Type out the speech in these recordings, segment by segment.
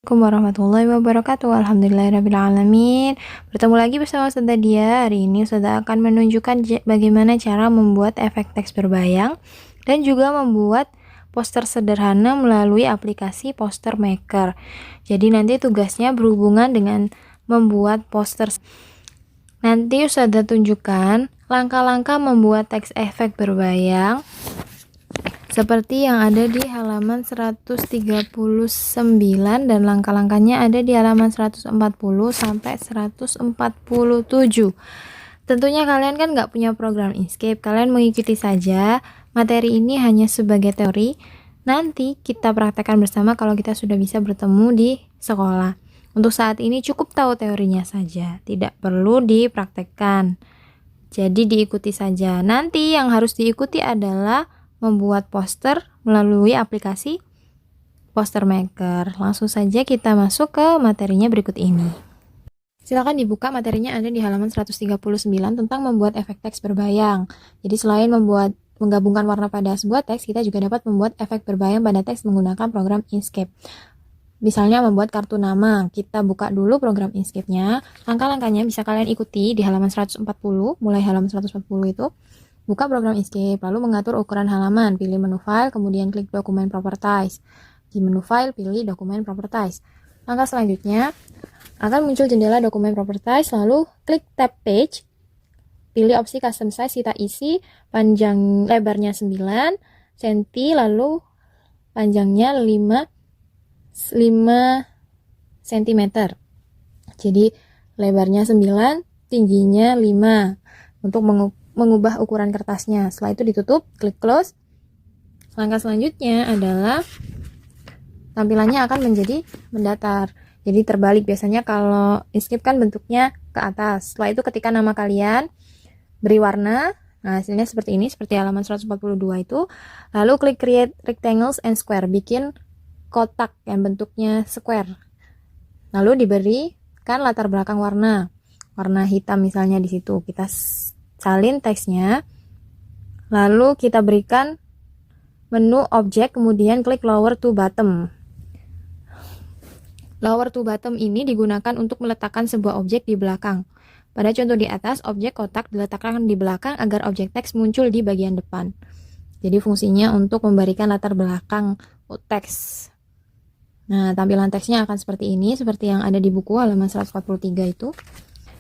Assalamualaikum warahmatullahi wabarakatuh. Alhamdulillahirrabbilalamin. Bertemu lagi bersama Ustazah Dia. Hari ini Ustazah akan menunjukkan bagaimana cara membuat efek teks berbayang dan juga membuat poster sederhana melalui aplikasi Poster Maker. Jadi nanti tugasnya berhubungan dengan membuat poster. Nanti Ustazah tunjukkan langkah-langkah membuat teks efek berbayang seperti yang ada di halaman 139 dan langkah-langkahnya ada di halaman 140 sampai 147. Tentunya kalian kan nggak punya program Inkscape, kalian mengikuti saja. Materi ini hanya sebagai teori. Nanti kita praktekkan bersama kalau kita sudah bisa bertemu di sekolah. Untuk saat ini cukup tahu teorinya saja, tidak perlu dipraktekkan. Jadi diikuti saja. Nanti yang harus diikuti adalah membuat poster melalui aplikasi Poster Maker. Langsung saja kita masuk ke materinya berikut ini. Silakan dibuka, materinya ada di halaman 139 tentang membuat efek teks berbayang. Jadi selain menggabungkan warna pada sebuah teks, kita juga dapat membuat efek berbayang pada teks menggunakan program Inkscape. Misalnya membuat kartu nama, kita buka dulu program Inkscape-nya. Langkah-langkahnya bisa kalian ikuti di halaman 140, mulai halaman 140 itu. Buka program Inkscape, lalu mengatur ukuran halaman, pilih menu file, kemudian klik dokumen properties. Di menu file, pilih dokumen properties. Langkah selanjutnya, akan muncul jendela dokumen properties, lalu klik tab page, pilih opsi custom size, kita isi panjang lebarnya 9 cm, lalu panjangnya 5 cm. Jadi lebarnya 9, tingginya 5 untuk mengubah ukuran kertasnya. Setelah itu ditutup, klik close. Langkah selanjutnya adalah tampilannya akan menjadi mendatar. Jadi terbalik, biasanya kalau Inkscape kan bentuknya ke atas. Setelah itu ketika nama kalian beri warna, nah hasilnya seperti ini, seperti halaman 142 itu. Lalu klik create rectangles and square, bikin kotak yang bentuknya square. Lalu diberikan latar belakang warna hitam misalnya di situ. Kita salin teksnya, lalu kita berikan menu objek, kemudian klik lower to bottom. Lower to bottom ini digunakan untuk meletakkan sebuah objek di belakang. Pada contoh di atas, objek kotak diletakkan di belakang agar objek teks muncul di bagian depan. Jadi fungsinya untuk memberikan latar belakang teks. Nah, tampilan teksnya akan seperti ini, seperti yang ada di buku halaman 143 itu.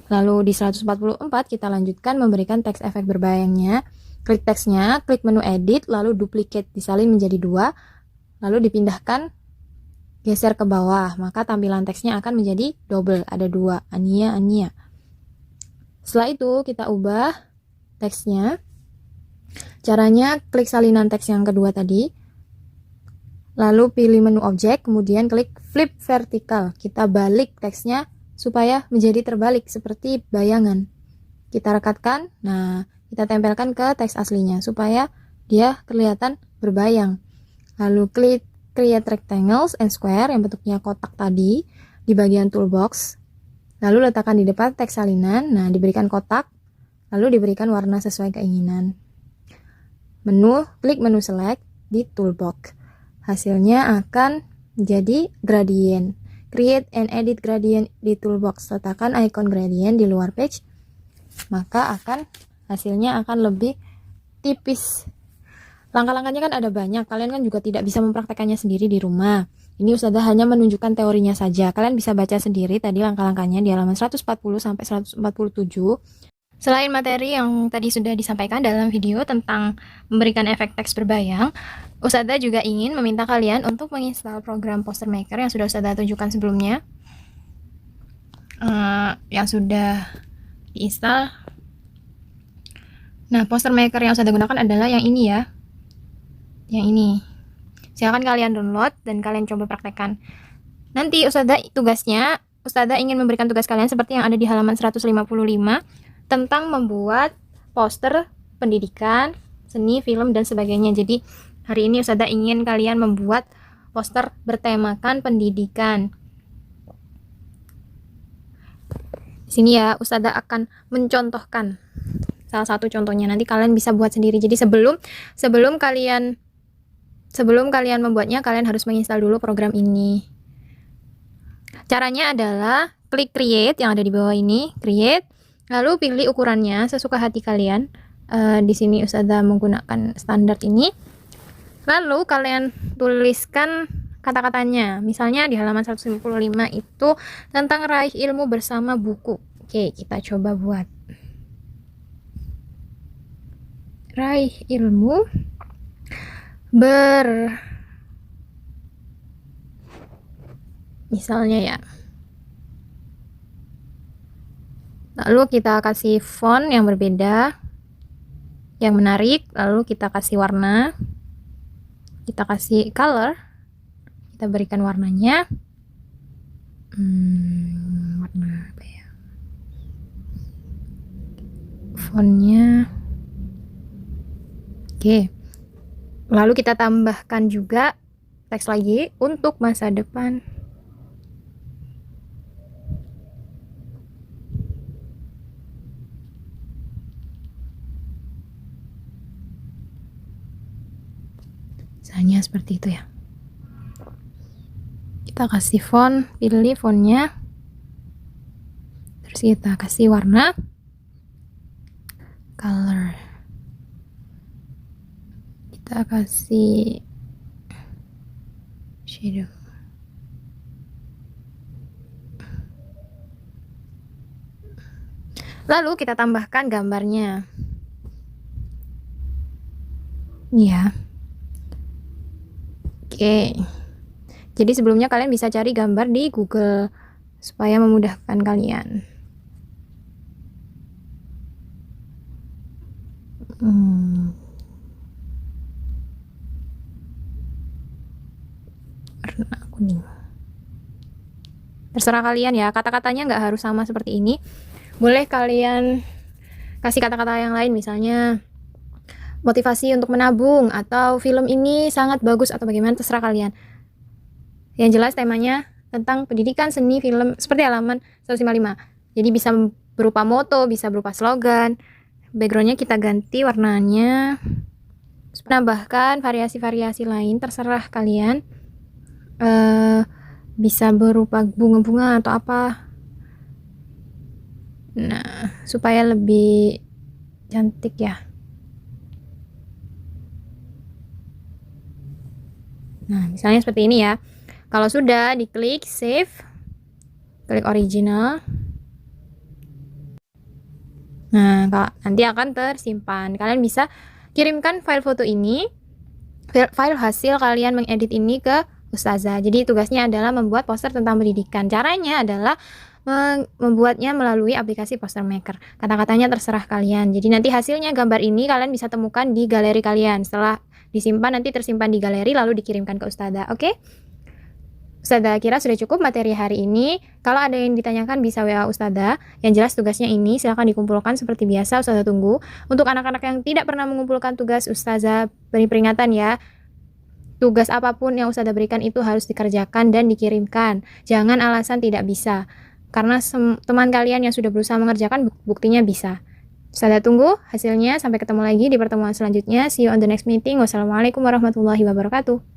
Lalu di 144 kita lanjutkan memberikan teks efek berbayangnya. Klik teksnya, klik menu edit, lalu duplicate, disalin menjadi 2, lalu dipindahkan, geser ke bawah, maka tampilan teksnya akan menjadi double, ada 2, Ania, Ania. Setelah itu kita ubah teksnya. Caranya klik salinan teks yang kedua tadi, lalu pilih menu objek, kemudian klik flip vertikal, kita balik teksnya supaya menjadi terbalik seperti bayangan. Kita rekatkan, nah kita tempelkan ke teks aslinya supaya dia kelihatan berbayang. Lalu klik create rectangles and square yang bentuknya kotak tadi di bagian toolbox. Lalu letakkan di depan teks salinan, nah diberikan kotak, lalu diberikan warna sesuai keinginan. Klik menu select di toolbox. Hasilnya akan menjadi gradient. Create and edit gradient di toolbox. Letakkan icon gradient di luar page, maka hasilnya akan lebih tipis. Langkah-langkahnya kan ada banyak, kalian kan juga tidak bisa mempraktekannya sendiri di rumah. Ini Ustazah hanya menunjukkan teorinya saja. Kalian bisa baca sendiri tadi langkah-langkahnya di halaman 140 sampai 147. Selain materi yang tadi sudah disampaikan dalam video tentang memberikan efek teks berbayang, Ustazah juga ingin meminta kalian untuk menginstal program Poster Maker yang sudah Ustazah tunjukkan sebelumnya, yang sudah diinstal. Nah, Poster Maker yang Ustazah gunakan adalah yang ini ya, yang ini. Silakan kalian download dan kalian coba praktekkan. Nanti tugasnya Ustazah ingin memberikan tugas kalian seperti yang ada di halaman 155 tentang membuat poster pendidikan, seni, film, dan sebagainya. Jadi hari ini Ustazah ingin kalian membuat poster bertemakan pendidikan. Di sini ya Ustazah akan mencontohkan salah satu contohnya. Nanti kalian bisa buat sendiri. Jadi sebelum kalian membuatnya, kalian harus menginstal dulu program ini. Caranya adalah klik create yang ada di bawah ini, create, lalu pilih ukurannya sesuka hati kalian. Di sini Ustazah menggunakan standar ini. Lalu kalian tuliskan kata-katanya. Misalnya di halaman 155 itu tentang raih ilmu bersama buku. Oke, kita coba buat. Raih ilmu misalnya ya. Lalu kita kasih font yang berbeda, yang menarik. Lalu kita kasih warna, kita kasih color, kita berikan warnanya. Warna apa ya? Fontnya. Oke. Lalu kita tambahkan juga teks lagi untuk masa depan. Misalnya seperti itu ya. Kita kasih font, pilih fontnya. Terus kita kasih warna, color. Kita kasih shadow. Lalu kita tambahkan gambarnya. Ya. Oke. Jadi sebelumnya kalian bisa cari gambar di Google supaya memudahkan kalian. Warna kuning. Terserah kalian ya, kata-katanya nggak harus sama seperti ini. Boleh kalian kasih kata-kata yang lain, misalnya motivasi untuk menabung, atau film ini sangat bagus, atau bagaimana, terserah kalian. Yang jelas temanya tentang pendidikan, seni, film, seperti halaman 155. Jadi bisa berupa moto, bisa berupa slogan. Backgroundnya kita ganti warnanya. Menambahkan variasi-variasi lain, terserah kalian. Bisa berupa bunga-bunga atau apa. Nah, supaya lebih cantik ya. Nah, misalnya seperti ini ya. Kalau sudah, diklik save, klik original. Nah, nanti akan tersimpan. Kalian bisa kirimkan file foto ini, file hasil kalian mengedit ini ke Ustazah. Jadi tugasnya adalah membuat poster tentang pendidikan. Caranya adalah membuatnya melalui aplikasi Poster Maker. Kata-katanya terserah kalian. Jadi nanti hasilnya gambar ini kalian bisa temukan di galeri kalian. Setelah disimpan, nanti tersimpan di galeri lalu dikirimkan ke Ustazah. Oke? Ustazah kira sudah cukup materi hari ini. Kalau ada yang ditanyakan bisa WA Ustazah. Yang jelas tugasnya ini silahkan dikumpulkan seperti biasa. Ustazah tunggu. Untuk anak-anak yang tidak pernah mengumpulkan tugas, Ustazah beri peringatan ya. Tugas apapun yang Ustazah berikan itu harus dikerjakan dan dikirimkan. Jangan alasan tidak bisa. Karena teman kalian yang sudah berusaha mengerjakan, buktinya bisa. Ustazah tunggu hasilnya. Sampai ketemu lagi di pertemuan selanjutnya. See you on the next meeting. Wassalamualaikum warahmatullahi wabarakatuh.